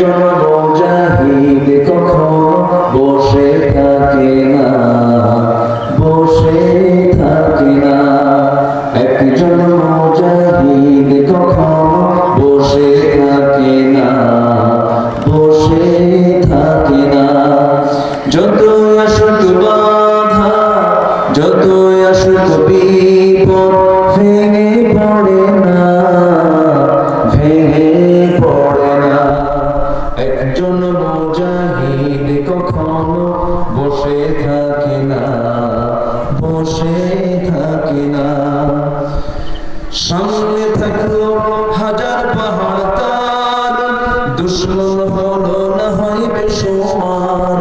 একজন মুজাহিদ কখনো বসে থাকে না, বসে থাকে না। একজন মুজাহিদ কখনো বসে থাকে না, বসে থাকে না। যতই আসুক বাধা, যতই আসুক বিপদ, ভেঙে পড়ে না, ভেঙে পড়ে না। একজন মুজাহিদ কখনো বসে থাকে না, বসে থাকে না। সামনে থাকলো হাজার পাহাড় তার, দুশ্মন হলো না হয় বেসুমার,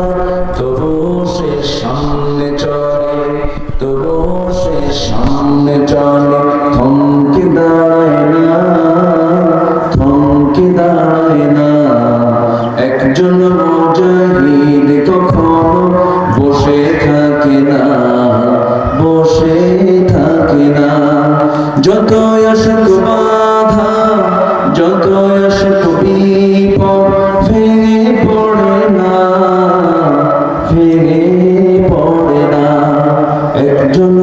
তবু সে সামনে চলে, তবু সে সামনে চলে। থমকে দাঁড়ায় না, থমকে দাঁড়ায় না। একজন মুজাহিদ কখনো বসে থাকে না, বসে থাকে না। যতই আসুক বাধা, যতই আসুক বিপদ, ভেঙে পড়ে না, ভেঙে পড়ে না। একজন